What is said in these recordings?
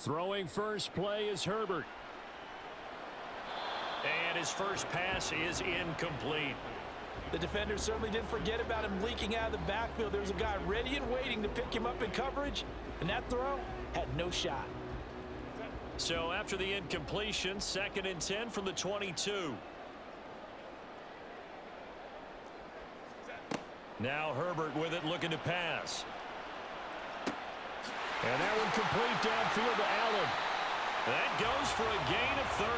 Throwing first play is Herbert. And his first pass is incomplete. The defender certainly didn't forget about him leaking out of the backfield. There was a guy ready and waiting to pick him up in coverage, and that throw had no shot. So after the incompletion, 2nd and 10 from the 22. Now Herbert with it, looking to pass. And that one complete downfield to Allen. That goes for a gain of 31.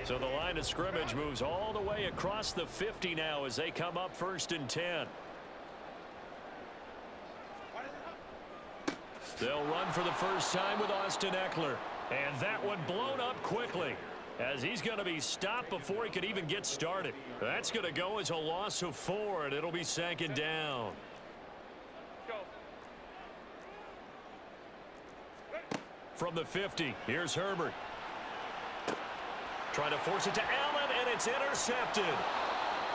So the line of scrimmage moves all the way across the 50 now as they come up 1st and 10. They'll run for the first time with Austin Eckler. And that one blown up quickly as he's going to be stopped before he could even get started. That's going to go as a loss of 4, and it'll be 2nd down. From the 50, here's Herbert. Trying to force it to Allen, and it's intercepted.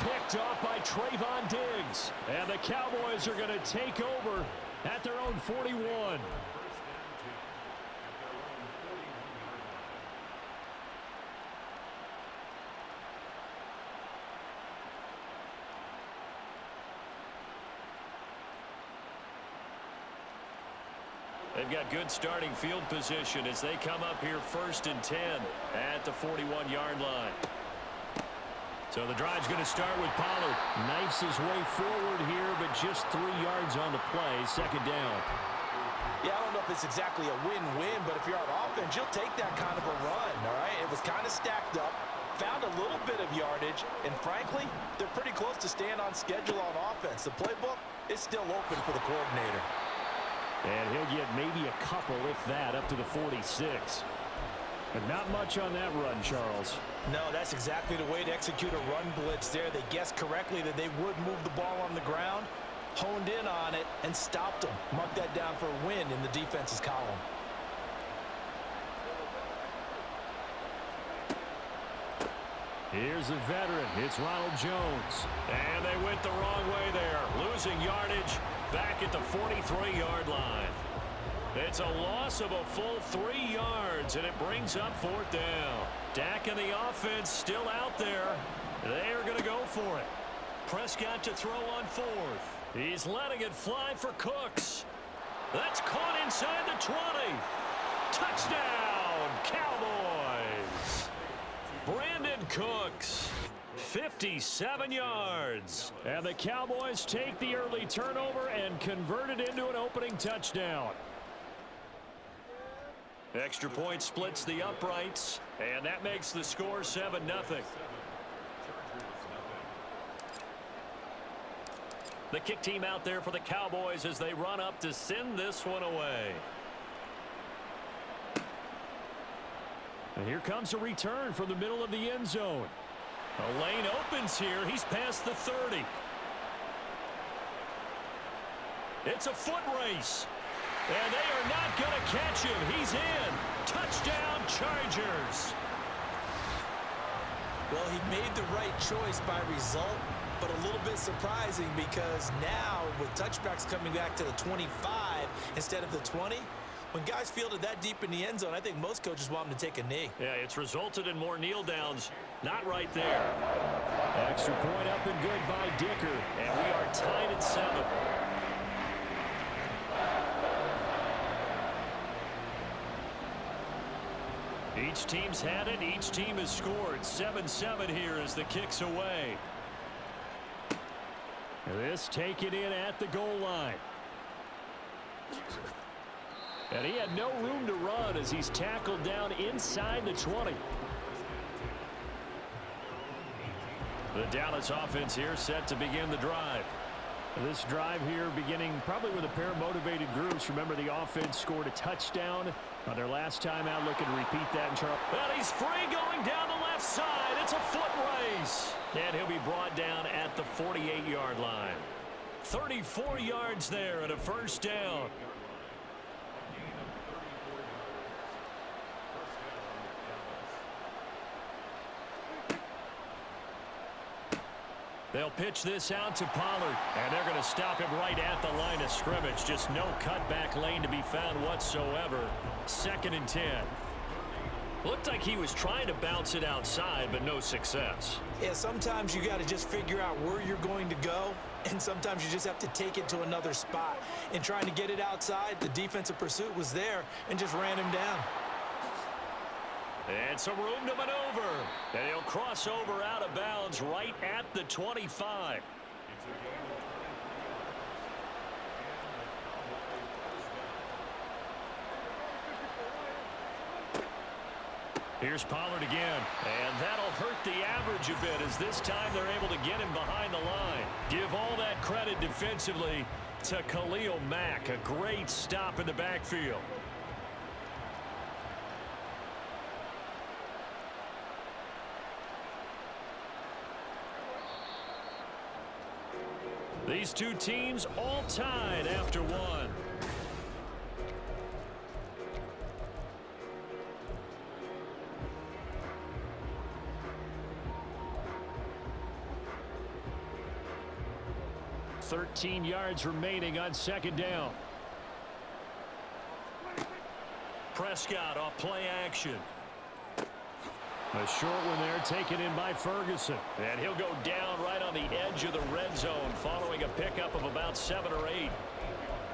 Picked off by Trayvon Diggs. And the Cowboys are going to take over at their own 41. They've got good starting field position as they come up here 1st and 10 at the 41-yard line. So the drive's going to start with Pollard. Knifes his way forward here, but just 3 yards on the play. 2nd down. Yeah, I don't know if it's exactly a win-win, but if you're on offense, you'll take that kind of a run, all right? It was kind of stacked up, found a little bit of yardage, and frankly, they're pretty close to staying on schedule on offense. The playbook is still open for the coordinator. And he'll get maybe a couple, if that, up to the 46. But not much on that run, Charles. No, that's exactly the way to execute a run blitz there. They guessed correctly that they would move the ball on the ground, honed in on it, and stopped them. Mark that down for a win in the defense's column. Here's a veteran. It's Ronald Jones. And they went the wrong way there, losing yardage back at the 43-yard line. It's a loss of a full 3 yards, and it brings up 4th down. Dak and the offense still out there. They are going to go for it. Prescott to throw on 4th. He's letting it fly for Cooks. That's caught inside the 20. Touchdown, Cowboys. Brandon Cooks, 57 yards. And the Cowboys take the early turnover and convert it into an opening touchdown. Extra point splits the uprights, and that makes the score 7-0. The kick team out there for the Cowboys as they run up to send this one away. And here comes a return from the middle of the end zone. A lane opens here. He's past the 30. It's a foot race. And they are not going to catch him. He's in. Touchdown, Chargers. Well, he made the right choice by result, but a little bit surprising because now with touchbacks coming back to the 25 instead of the 20, when guys fielded that deep in the end zone, I think most coaches want them to take a knee. Yeah, it's resulted in more kneel downs. Not right there. Extra point up and good by Dicker. And we are tied at 7. Each team's had it. Each team has scored. 7-7 here as the kick's away. This taken in at the goal line. And he had no room to run as he's tackled down inside the 20. The Dallas offense here set to begin the drive. This drive here beginning probably with a pair of motivated groups. Remember, the offense scored a touchdown on their last time out. Looking to repeat that in Charles. Well, he's free going down the left side. It's a foot race. And he'll be brought down at the 48-yard line. 34 yards there and a first down. They'll pitch this out to Pollard, and they're going to stop him right at the line of scrimmage. Just no cutback lane to be found whatsoever. 2nd and 10. Looked like he was trying to bounce it outside, but no success. Yeah, sometimes you got to just figure out where you're going to go, and sometimes you just have to take it to another spot. In trying to get it outside, the defensive pursuit was there and just ran him down. And some room to maneuver. And he'll cross over out of bounds right at the 25. Here's Pollard again, and that'll hurt the average a bit as this time they're able to get him behind the line. Give all that credit defensively to Khalil Mack. A great stop in the backfield. These two teams all tied after one. .13 yards remaining on 2nd down. Prescott off play action. A short one there taken in by Ferguson. And he'll go down right on the edge of the red zone following a pickup of about 7 or 8.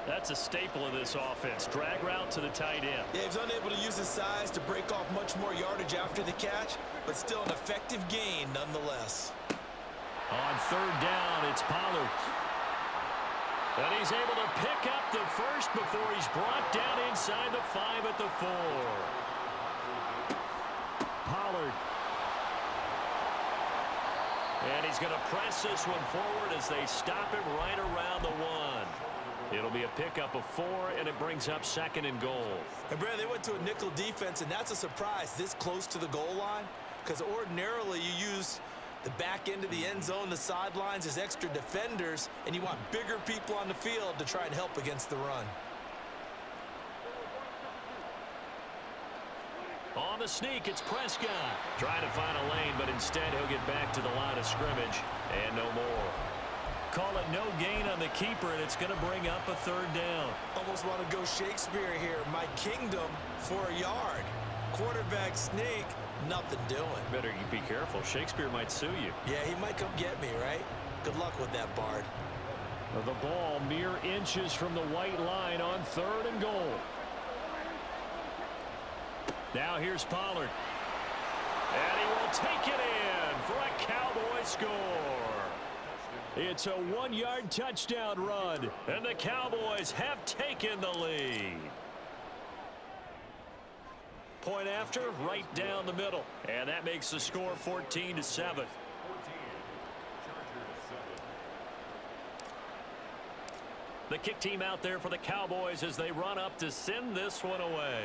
That's a staple of this offense. Drag route to the tight end. Yeah, he's unable to use his size to break off much more yardage after the catch, but still an effective gain nonetheless. On 3rd down, it's Pollard. And he's able to pick up the first before he's brought down inside the 5 at the 4. Pollard. And he's going to press this one forward as they stop him right around the 1. It'll be a pickup of 4, and it brings up 2nd and goal. And, Brad, they went to a nickel defense, and that's a surprise this close to the goal line, because ordinarily you use the back end of the end zone, the sidelines as extra defenders, and you want bigger people on the field to try and help against the run. On the sneak, it's Prescott. Trying to find a lane, but instead he'll get back to the line of scrimmage. And no more. Call it no gain on the keeper, and it's going to bring up a 3rd down. Almost want to go Shakespeare here. My kingdom for a yard. Quarterback sneak, nothing doing. Better be careful. Shakespeare might sue you. Yeah, he might come get me, right? Good luck with that, Bard. The ball mere inches from the white line on 3rd and goal. Now here's Pollard. And he will take it in for a Cowboy score. It's a 1-yard touchdown run. And the Cowboys have taken the lead. Point after, right down the middle. And that makes the score 14-7. The kick team out there for the Cowboys as they run up to send this one away.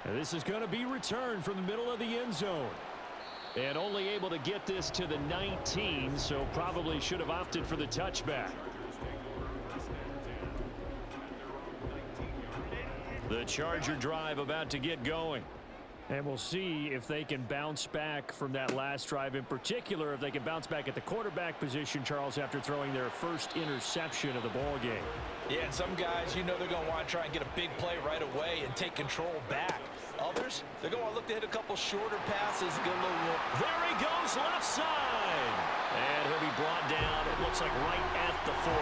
And this is going to be returned from the middle of the end zone. And only able to get this to the 19, so probably should have opted for the touchback. The Charger drive about to get going. And we'll see if they can bounce back from that last drive, in particular if they can bounce back at the quarterback position, Charles, after throwing their first interception of the ball game. Yeah, and some guys, you know they're going to want to try and get a big play right away and take control back. Others, they're going to look to hit a couple shorter passes. Get a little... There he goes, left side. And he'll be brought down, it looks like right at the 40.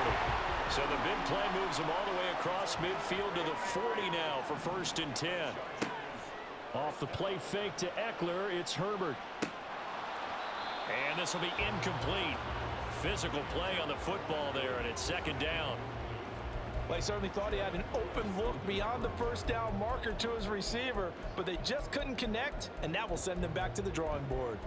So the big play moves him all the way across midfield to the 40 now for 1st and 10. Off the play fake to Eckler, it's Herbert. And this will be incomplete. Physical play on the football there, and it's 2nd down. Well, he certainly thought he had an open look beyond the 1st down marker to his receiver, but they just couldn't connect, and that will send them back to the drawing board.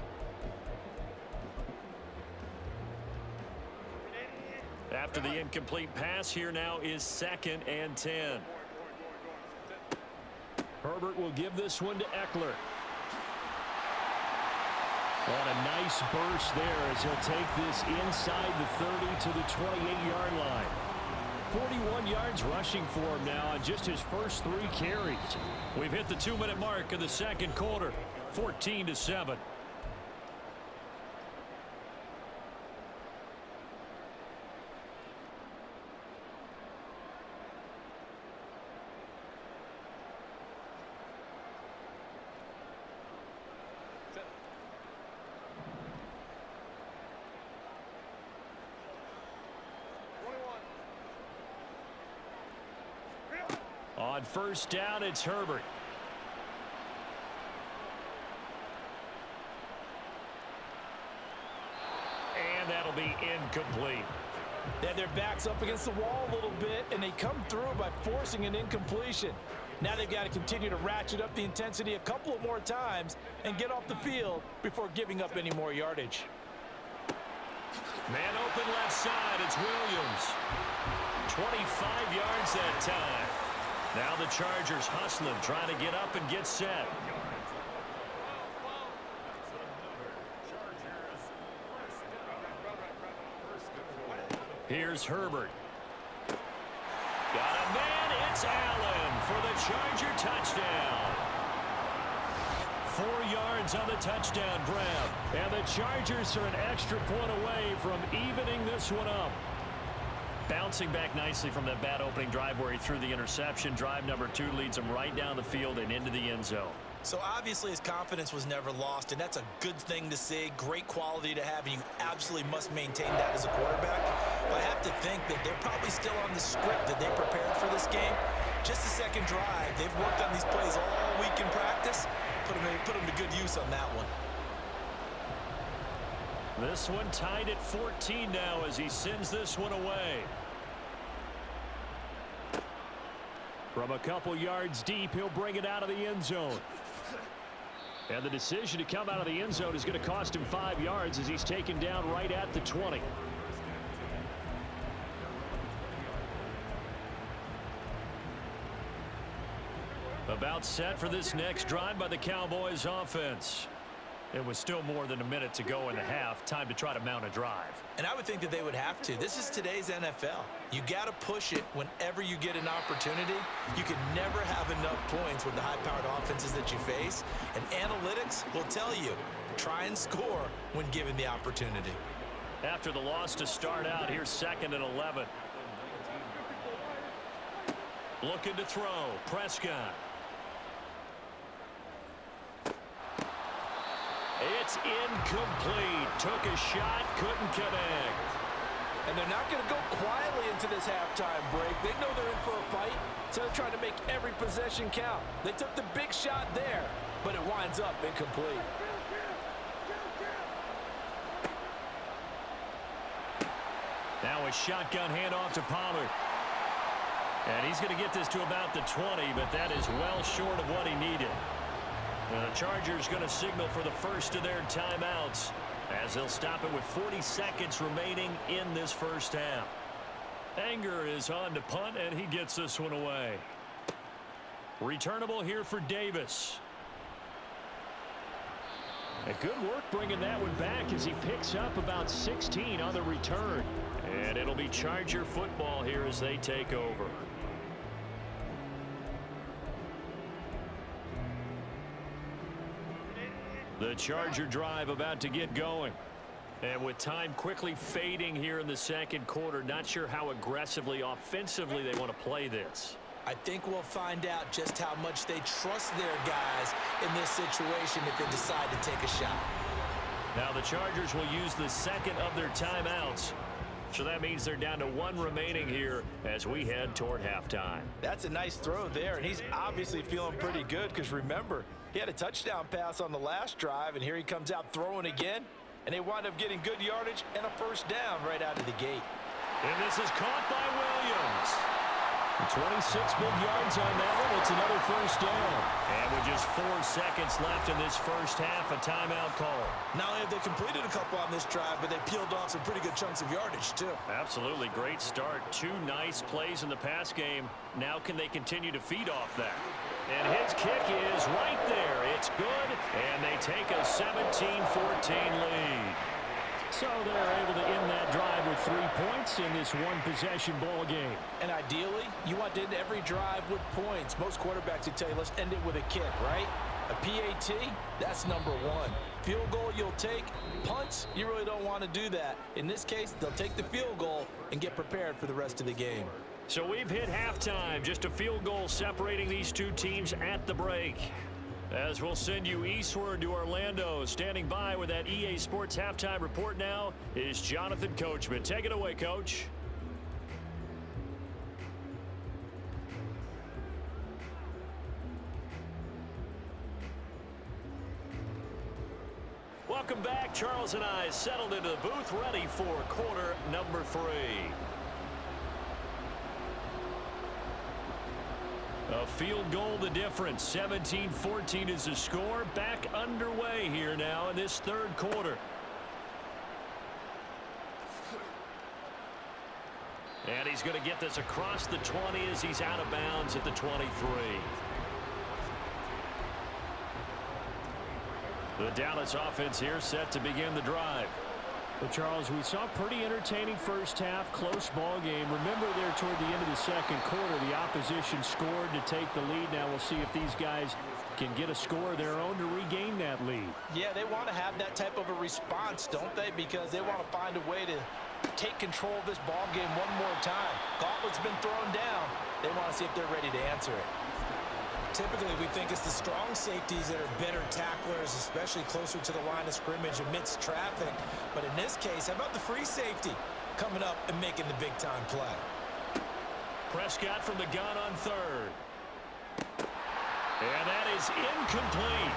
After the incomplete pass, here now is 2nd and 10. Herbert will give this one to Eckler. And a nice burst there as he'll take this inside the 30 to the 28-yard line. 41 yards rushing for him now on just his first 3 carries. We've hit the 2-minute mark of the 2nd quarter. 14-7. On first down, it's Herbert. And that'll be incomplete. Then their back's up against the wall a little bit, and they come through by forcing an incompletion. Now they've got to continue to ratchet up the intensity a couple of more times and get off the field before giving up any more yardage. Man open left side, it's Williams. 25 yards that time. Now the Chargers hustling, trying to get up and get set. Here's Herbert. Got a man, it's Allen for the Charger touchdown. 4 yards on the touchdown grab. And the Chargers are an extra point away from evening this one up. Bouncing back nicely from that bad opening drive where he threw the interception. Drive number 2 leads him right down the field and into the end zone. So obviously his confidence was never lost, and that's a good thing to see. Great quality to have, and you absolutely must maintain that as a quarterback. But I have to think that they're probably still on the script that they prepared for this game. Just the second drive. They've worked on these plays all week in practice. Put them to good use on that one. This one tied at 14 now as he sends this one away. From a couple yards deep, he'll bring it out of the end zone. And the decision to come out of the end zone is going to cost him 5 yards as he's taken down right at the 20. About set for this next drive by the Cowboys offense. It was still more than a minute to go in the half. Time to try to mount a drive. And I would think that they would have to. This is today's NFL. You got to push it whenever you get an opportunity. You can never have enough points with the high-powered offenses that you face. And analytics will tell you, try and score when given the opportunity. After the loss to start out, here's 2nd and 11. Looking to throw. Prescott. It's incomplete. Took a shot, couldn't connect. And they're not going to go quietly into this halftime break. They know they're in for a fight, so they're trying to make every possession count. They took the big shot there, but it winds up incomplete. Now a shotgun handoff to Pollard. And he's going to get this to about the 20, but that is well short of what he needed. And the Chargers going to signal for the first of their timeouts as they'll stop it with 40 seconds remaining in this first half. Anger is on to punt, and he gets this one away. Returnable here for Davis. And good work bringing that one back as he picks up about 16 on the return. And it'll be Charger football here as they take over. The Charger drive about to get going. And with time quickly fading here in the second quarter, not sure how aggressively, offensively they want to play this. I think we'll find out just how much they trust their guys in this situation if they decide to take a shot. Now the Chargers will use the second of their timeouts. So that means they're down to 1 remaining here as we head toward halftime. That's a nice throw there, and he's obviously feeling pretty good because remember, he had a touchdown pass on the last drive, and here he comes out throwing again, and they wind up getting good yardage and a first down right out of the gate. And this is caught by Williams. 26 big yards on that one. It's another first down. And with just 4 seconds left in this first half, a timeout call. Not only have they completed a couple on this drive, but they peeled off some pretty good chunks of yardage, too. Absolutely great start. 2 nice plays in the pass game. Now can they continue to feed off that? And his kick is right there. It's good, and they take a 17-14 lead. So they're able to end that drive with 3 points in this one-possession ball game. And ideally, you want to end every drive with points. Most quarterbacks would tell you, let's end it with a kick, right? A PAT, that's number 1. Field goal you'll take. Punts, you really don't want to do that. In this case, they'll take the field goal and get prepared for the rest of the game. So we've hit halftime. Just a field goal separating these two teams at the break. As we'll send you eastward to Orlando. Standing by with that EA Sports halftime report now is Jonathan Coachman. Take it away, Coach. Charles and I settled into the booth, ready for quarter number 3. A field goal the difference. 17-14 is the score. Back underway here now in this third quarter. And he's going to get this across the 20 as he's out of bounds at the 23. The Dallas offense here set to begin the drive. But Charles, we saw a pretty entertaining first half, close ball game. Remember there toward the end of the second quarter, the opposition scored to take the lead. Now we'll see if these guys can get a score of their own to regain that lead. Yeah, they want to have that type of a response, don't they? Because they want to find a way to take control of this ball game one more time. Gauntlet's been thrown down. They want to see if they're ready to answer it. Typically, we think it's the strong safeties that are better tacklers, especially closer to the line of scrimmage amidst traffic. But in this case, how about the free safety coming up and making the big-time play? Prescott from the gun on third. And that is incomplete.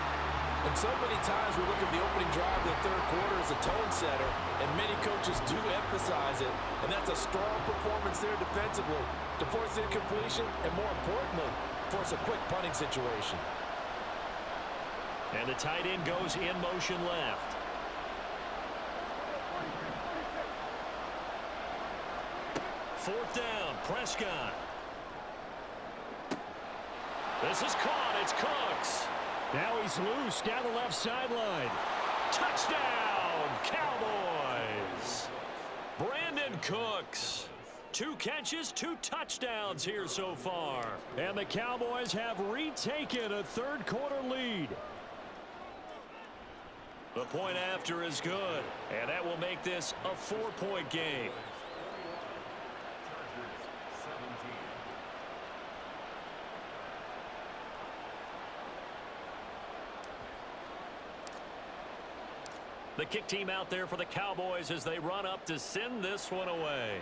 And so many times we look at the opening drive of the third quarter as a tone setter, and many coaches do emphasize it. And that's a strong performance there defensively to force incompletion and, more importantly, force a quick punting situation. And the tight end goes in motion left. Fourth down, Prescott. This is caught. It's Cooks. Now he's loose down the left sideline. Touchdown, Cowboys. Brandon Cooks. 2 catches, 2 touchdowns here so far. And the Cowboys have retaken a third quarter lead. The point after is good, and that will make this a 4-point game. The kick team out there for the Cowboys as they run up to send this one away.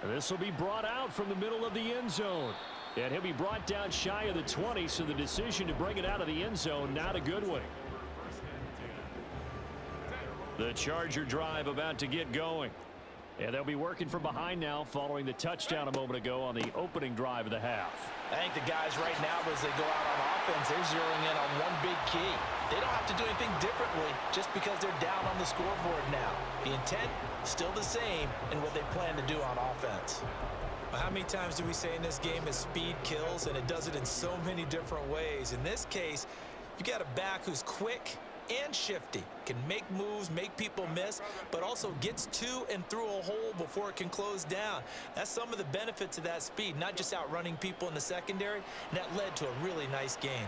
And this will be brought out from the middle of the end zone. And he'll be brought down shy of the 20, so the decision to bring it out of the end zone, not a good one. The Charger drive about to get going. And they'll be working from behind now following the touchdown a moment ago on the opening drive of the half. I think the guys right now, as they go out on offense, they're zeroing in on one big key. They don't have to do anything differently just because they're down on the scoreboard now. The intent is still the same in what they plan to do on offense. How many times do we say in this game is speed kills, and it does it in so many different ways? In this case, you got a back who's quick and shifty, can make moves, make people miss, but also gets to and through a hole before it can close down. That's some of the benefits of that speed, not just outrunning people in the secondary, and that led to a really nice game.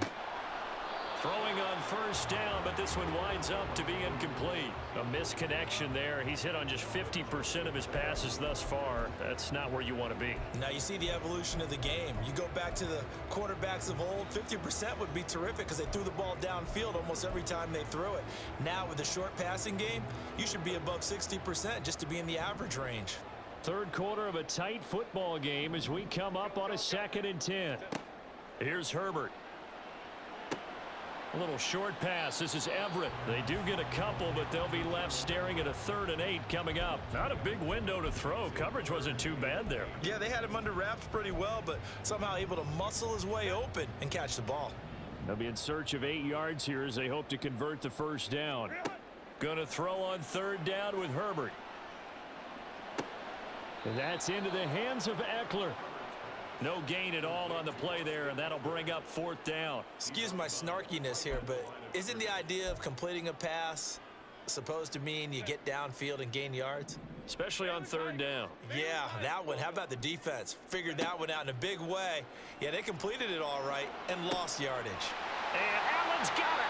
Throwing on first down, but this one winds up to be incomplete. A misconnection there. He's hit on just 50% of his passes thus far. That's not where you want to be. Now you see the evolution of the game. You go back to the quarterbacks of old, 50% would be terrific because they threw the ball downfield almost every time they threw it. Now with the short passing game, you should be above 60% just to be in the average range. Third quarter of a tight football game as we come up on a 2nd and 10. Here's Herbert. A little short pass. This is Everett. They do get a couple, but they'll be left staring at a 3rd and 8 coming up. Not a big window to throw. Coverage wasn't too bad there. Yeah, they had him under wraps pretty well, but somehow able to muscle his way open and catch the ball. They'll be in search of 8 yards here as they hope to convert the first down. Gonna throw on 3rd down with Herbert. And that's into the hands of Eckler. No gain at all on the play there, and that'll bring up 4th down. Excuse my snarkiness here, but isn't the idea of completing a pass supposed to mean you get downfield and gain yards? Especially on 3rd down. Yeah, that one. How about the defense? Figured that one out in a big way. Yeah, they completed it all right and lost yardage. And Allen's got it.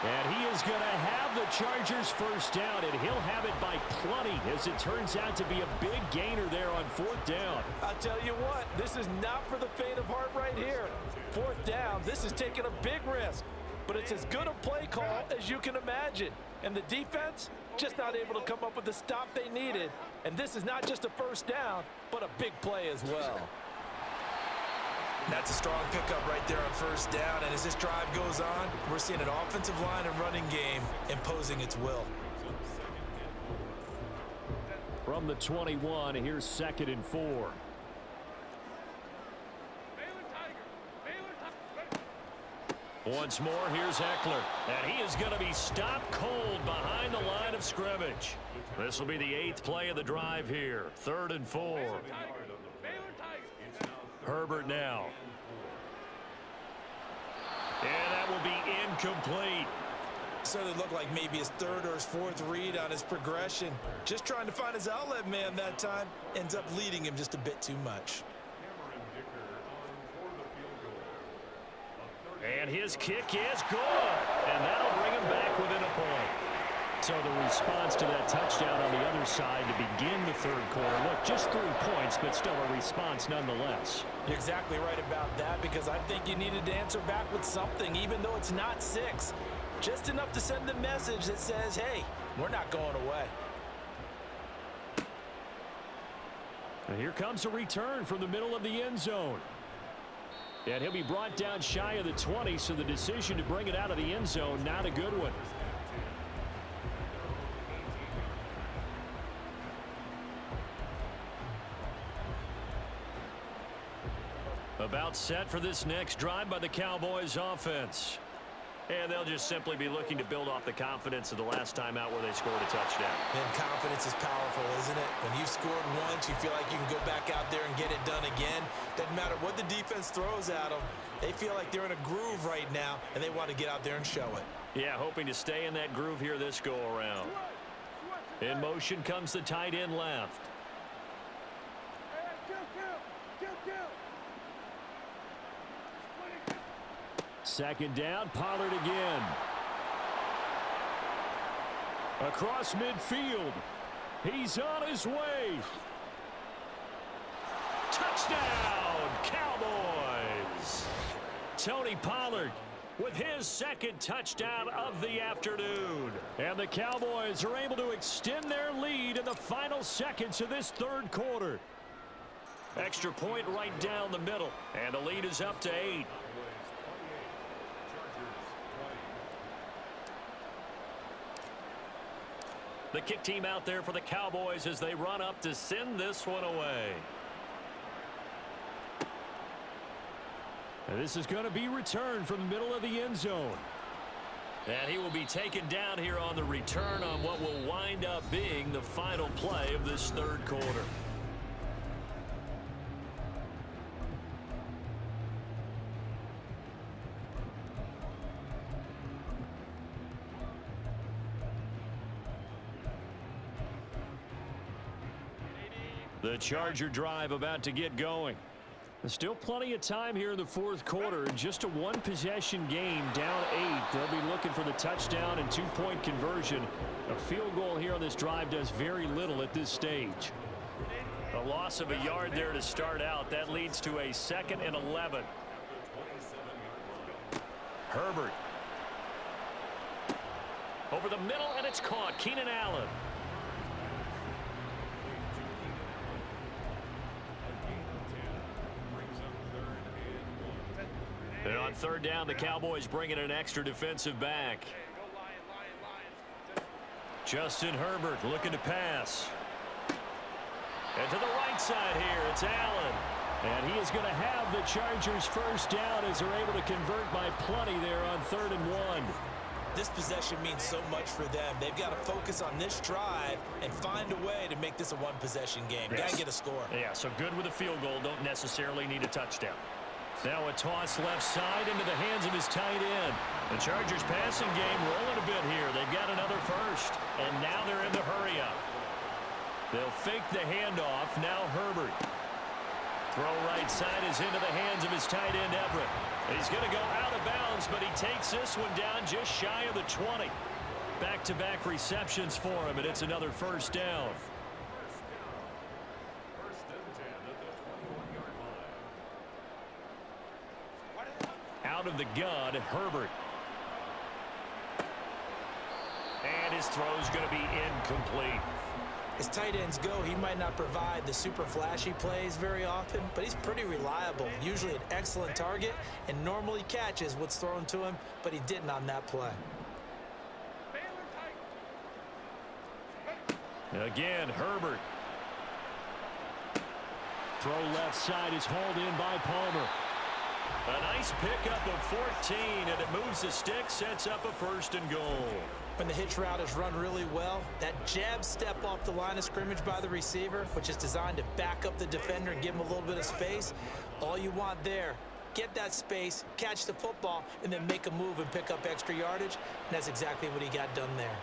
And he is going to have the Chargers first down, and he'll have it by plenty as it turns out to be a big gainer there on 4th down. I'll tell you what, this is not for the faint of heart right here. 4th down, this is taking a big risk, but it's as good a play call as you can imagine. And the defense just not able to come up with the stop they needed. And this is not just a first down, but a big play as well. That's a strong pickup right there on first down. And as this drive goes on, we're seeing an offensive line and running game imposing its will. From the 21, here's 2nd and 4. Once more, here's Eckler. And he is going to be stopped cold behind the line of scrimmage. This will be the 8th play of the drive here. 3rd and 4. Herbert now. And that will be incomplete. So it looked like maybe his 3rd or his 4th read on his progression. Just trying to find his outlet man that time. Ends up leading him just a bit too much. And his kick is good. And that'll bring him back within a point. So the response to that touchdown on the other side to begin the 3rd quarter. Look, just 3 points, but still a response nonetheless. You're exactly right about that, because I think you needed to answer back with something, even though it's not 6. Just enough to send the message that says, hey, we're not going away. And here comes a return from the middle of the end zone. And he'll be brought down shy of the 20, so the decision to bring it out of the end zone, not a good one. About set for this next drive by the Cowboys offense. And they'll just simply be looking to build off the confidence of the last time out where they scored a touchdown. And confidence is powerful, isn't it? When you've scored once, you feel like you can go back out there and get it done again. Doesn't matter what the defense throws at them. They feel like they're in a groove right now, and they want to get out there and show it. Yeah, hoping to stay in that groove here this go-around. In motion comes the tight end left. Second down, Pollard again. Across midfield. He's on his way. Touchdown, Cowboys. Tony Pollard with his 2nd touchdown of the afternoon. And the Cowboys are able to extend their lead in the final seconds of this 3rd quarter. Extra point right down the middle. And the lead is up to 8. The kick team out there for the Cowboys as they run up to send this one away. And this is going to be returned from the middle of the end zone. And he will be taken down here on the return on what will wind up being the final play of this 3rd quarter. The Charger drive about to get going. There's still plenty of time here in the 4th quarter. Just a 1-possession game, down 8. They'll be looking for the touchdown and 2-point conversion. A field goal here on this drive does very little at this stage. A loss of a yard there to start out. That leads to a 2nd and 11. Herbert. Over the middle, and it's caught. Keenan Allen. And on 3rd down, the Cowboys bring in an extra defensive back. Justin Herbert looking to pass. And to the right side here, it's Allen. And he is going to have the Chargers first down as they're able to convert by plenty there on 3rd and 1. This possession means so much for them. They've got to focus on this drive and find a way to make this a 1-possession game. Yes. Got to get a score. Yeah, so good with a field goal. Don't necessarily need a touchdown. Now a toss left side into the hands of his tight end. The Chargers passing game rolling a bit here. They've got another first, and now they're in the hurry up. They'll fake the handoff. Now Herbert. Throw right side is into the hands of his tight end Everett. He's going to go out of bounds, but he takes this one down just shy of the 20. Back-to-back receptions for him, and it's another first down. Out of the gun, Herbert. And his throw is going to be incomplete. As tight ends go, he might not provide the super flashy plays very often, but he's pretty reliable, usually an excellent target, and normally catches what's thrown to him, but he didn't on that play. Again, Herbert. Throw left side is hauled in by Palmer. A nice pickup of 14, and it moves the stick, sets up a 1st and goal. When the hitch route is run really well, that jab step off the line of scrimmage by the receiver, which is designed to back up the defender and give him a little bit of space, all you want there, get that space, catch the football, and then make a move and pick up extra yardage, and that's exactly what he got done there.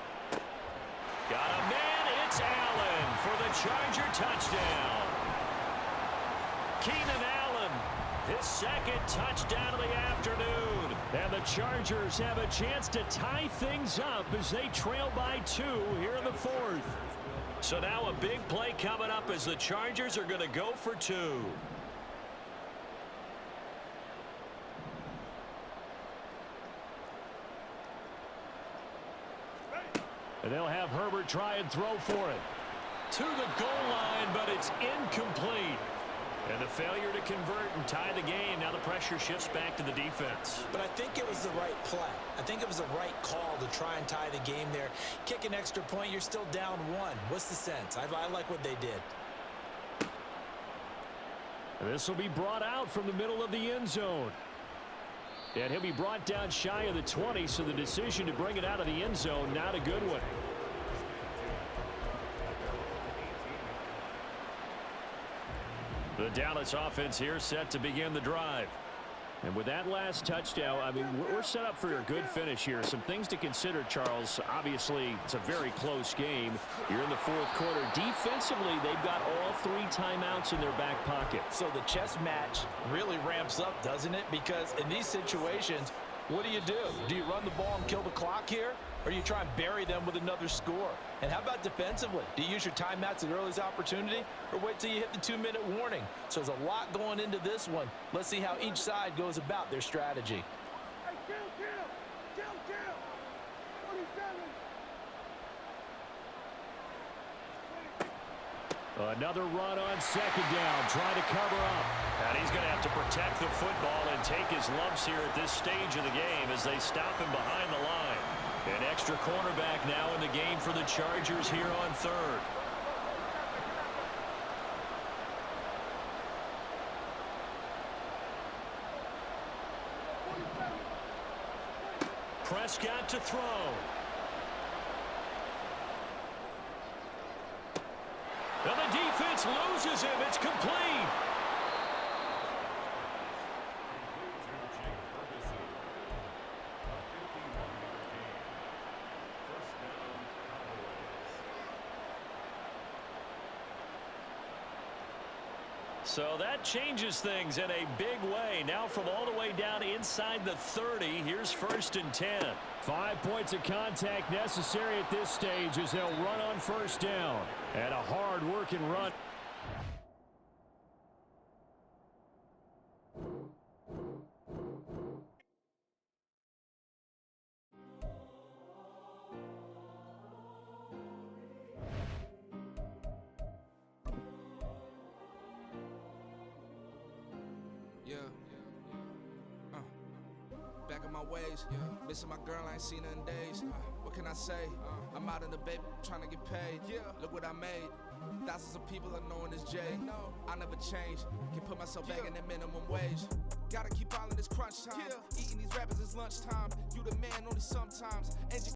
Got a man, it's Allen for the Charger touchdown. Keenan Allen, his 2nd touchdown of the afternoon. And the Chargers have a chance to tie things up as they trail by 2 here in the 4th. So now a big play coming up as the Chargers are going to go for 2. And they'll have Herbert try and throw for it. To the goal line, but it's incomplete. And the failure to convert and tie the game. Now the pressure shifts back to the defense. But I think it was the right play. I think it was the right call to try and tie the game there. Kick an extra point, you're still down 1. What's the sense? I like what they did. This will be brought out from the middle of the end zone. And he'll be brought down shy of the 20, so the decision to bring it out of the end zone, not a good one. The Dallas offense here set to begin the drive. And with that last touchdown, I mean, we're set up for a good finish here. Some things to consider, Charles. Obviously, it's a very close game. You're in the 4th quarter. Defensively, they've got all 3 timeouts in their back pocket. So the chess match really ramps up, doesn't it? Because in these situations, what do? Do you run the ball and kill the clock here? Or do you try and bury them with another score? And how about defensively? Do you use your timeouts at earliest opportunity or wait till you hit the 2-minute warning? So there's a lot going into this one. Let's see how each side goes about their strategy. Another run on 2nd down, trying to cover up. And he's going to have to protect the football and take his lumps here at this stage of the game as they stop him behind the line. An extra cornerback now in the game for the Chargers here on 3rd. Prescott to throw. And the defense loses him. It's complete. So that changes things in a big way. Now from all the way down inside the 30, here's 1st and 10. 5 points of contact necessary at this stage as they'll run on 1st down. And a hard-working run. Back in my ways, missing my girl, I ain't seen her in days. What can I say? I'm out in the baby, trying to get paid. Look what I made. Thousands of people are knowing this J. I never change. Can put myself back in that minimum wage. Gotta keep all in this crunch time. Eating these rappers is lunchtime. You the man only sometimes. And